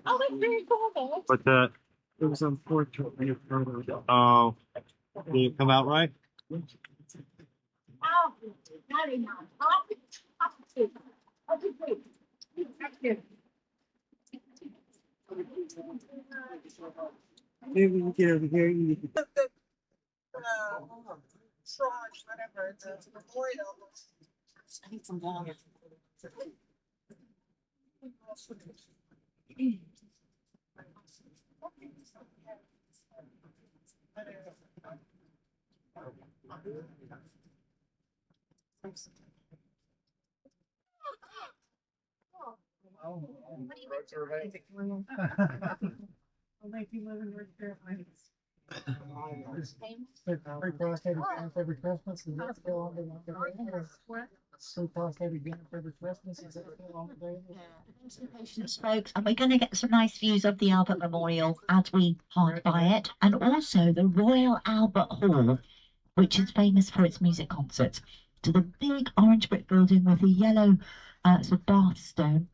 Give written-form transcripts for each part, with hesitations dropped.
Oh, that's very cool. But it was unfortunately further. Oh, did it come out right? Oh, very nice. Maybe we can get over here. You can... Whatever, the memorial. I need some water. I'll make you live in North Carolina. Free prostate exam for every Christmas. Is that still on the What? free prostate exam for every Christmas? Is that still on the Patients, folks, and we're going to get some nice views of the Albert Memorial as we pass by it, and also the Royal Albert Hall, which is famous for its music concerts. To the big orange brick building with the yellow sort of bath stone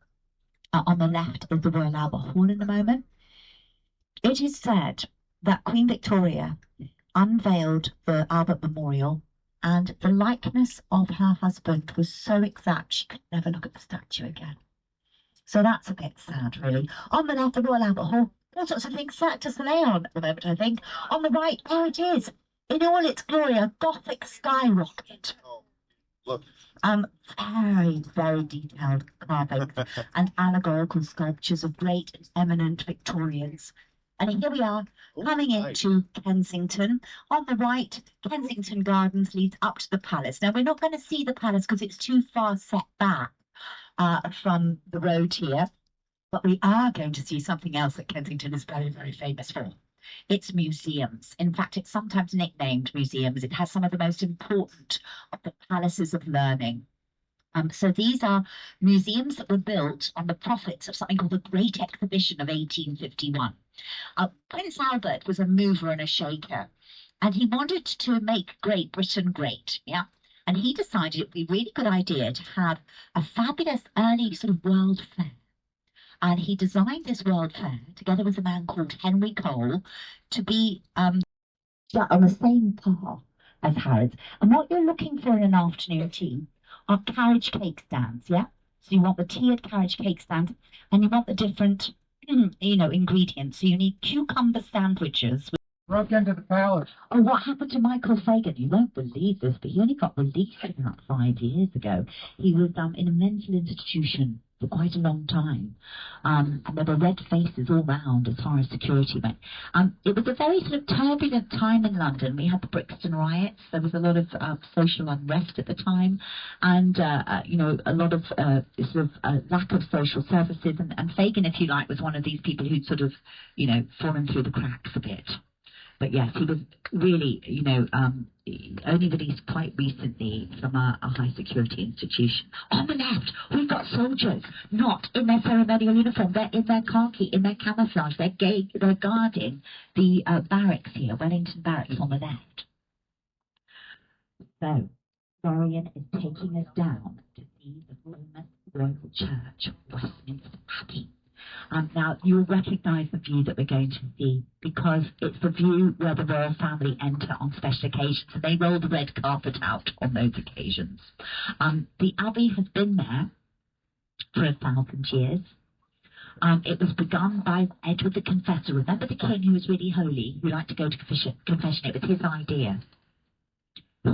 on the left of the Royal Albert Hall in a moment. It is said that Queen Victoria unveiled the Albert Memorial, and the likeness of her husband was so exact she could never look at the statue again. So that's a bit sad, really. On the left, the Royal Albert Hall, all sorts of things set to lay on at the moment, I think. On the right, there it is, in all its glory, a Gothic skyrocket. Look. Very, very detailed carvings and allegorical sculptures of great and eminent Victorians. And here we are, coming into Kensington. On the right, Kensington Gardens leads up to the palace. Now, we're not going to see the palace because it's too far set back from the road here, but we are going to see something else that Kensington is very, very famous for. It's museums. In fact, it's sometimes nicknamed museums. It has some of the most important of the palaces of learning. So these are museums that were built on the profits of something called the Great Exhibition of 1851. Prince Albert was a mover and a shaker, and he wanted to make Great Britain great, yeah? And he decided it would be a really good idea to have a fabulous early sort of world fair. And he designed this world fair, together with a man called Henry Cole, to be on the same par as Harrods. And what you're looking for in an afternoon tea are carriage cake stands, yeah? So you want the tiered carriage cake stands, and you want the different, ingredients. So you need cucumber sandwiches. broke into the palace? Oh, what happened to Michael Fagan? You won't believe this, but he only got released about 5 years ago. He was in a mental institution for quite a long time, and there were red faces all round as far as security went. It was a very sort of turbulent time in London. We had the Brixton riots. There was a lot of social unrest at the time, and a lot of lack of social services. And Fagin, if you like, was one of these people who'd sort of fallen through the cracks a bit. But yes, he was really, only released quite recently from a high security institution. On the left, we've got soldiers, not in their ceremonial uniform. They're in their khaki, in their camouflage. They're guarding the barracks here, Wellington Barracks on the left. So, Florian is taking us down to see the famous Royal Church, Westminster Abbey. Now, you'll recognise the view that we're going to see because it's the view where the royal family enter on special occasions. So they roll the red carpet out on those occasions. The Abbey has been there for 1,000 years. It was begun by Edward the Confessor. Remember the king who was really holy, who liked to go to confession? It was his idea.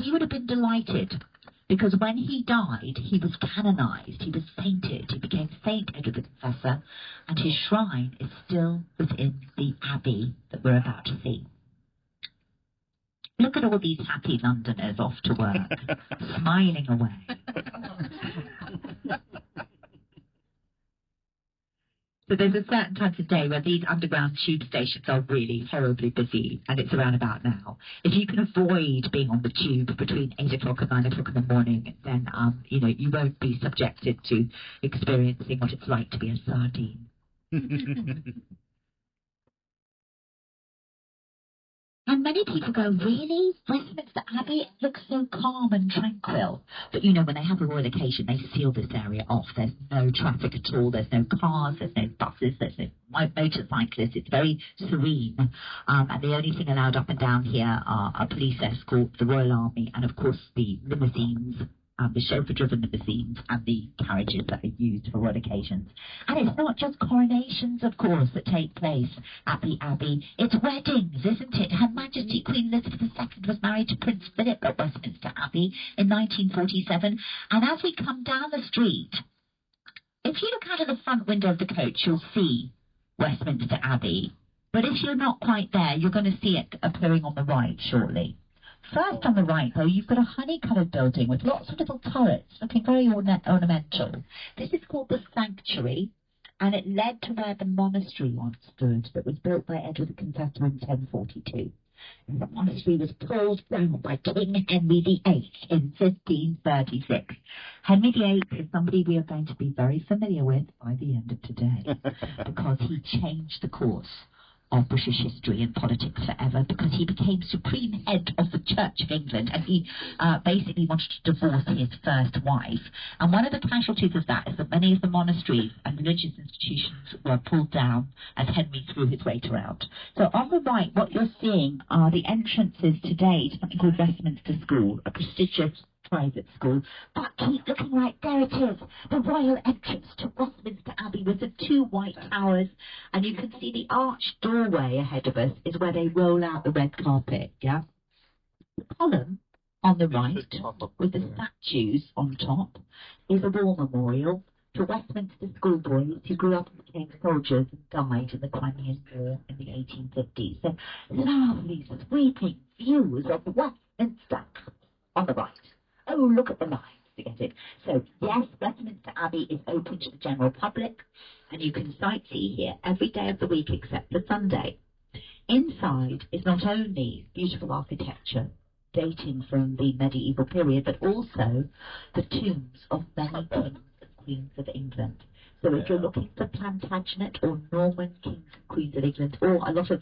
He would have been delighted, because when he died, he was canonised, he was sainted, he became Saint Edward the Confessor, and his shrine is still within the Abbey that we're about to see. Look at all these happy Londoners off to work, smiling away. So there's a certain time of day where these underground tube stations are really horribly busy, and it's around about now. If you can avoid being on the tube between 8 o'clock and 9 o'clock in the morning, then you won't be subjected to experiencing what it's like to be a sardine. And many people go, really? Westminster Abbey? It looks so calm and tranquil. But you know, when they have a royal occasion, they seal this area off. There's no traffic at all. There's no cars. There's no buses. There's no motorcyclists. It's very serene. And the only thing allowed up and down here are a police escort, the Royal Army, and of course the limousines, the chauffeur-driven limousines, and the carriages that are used for royal occasions. And it's not just coronations, of course, that take place at the Abbey. It's weddings, isn't it? Her Majesty Queen Elizabeth II was married to Prince Philip at Westminster Abbey in 1947. And as we come down the street, if you look out of the front window of the coach, you'll see Westminster Abbey. But if you're not quite there, you're going to see it appearing on the right shortly. First on the right, though, you've got a honey-coloured building with lots of little turrets looking very ornamental. This is called the Sanctuary, and it led to where the monastery once stood that was built by Edward the Confessor in 1042. And the monastery was pulled down by King Henry VIII in 1536. Henry VIII is somebody we are going to be very familiar with by the end of today, because he changed the course of British history and politics forever, because he became supreme head of the Church of England, and he basically wanted to divorce his first wife. And one of the casualties of that is that many of the monasteries and religious institutions were pulled down as Henry threw his weight around. So on the right, what you're seeing are the entrances today to something called Westminster School, a prestigious private school. But keep looking right, there it is, the royal entrance to Westminster Abbey with the two white towers, and you can see the arched doorway ahead of us is where they roll out the red carpet, yeah? The column on the right, with the statues on top, is a war memorial to Westminster schoolboys who grew up and became soldiers and died in the Crimean War in the 1850s. So lovely, sweeping views of Westminster on the right. Oh, look at the lines to get it. So, yes, Westminster Abbey is open to the general public, and you can sightsee here every day of the week except for Sunday. Inside is not only beautiful architecture dating from the medieval period, but also the tombs of many kings and queens of England. So if you're looking for Plantagenet or Norman kings and queens of England, or a lot of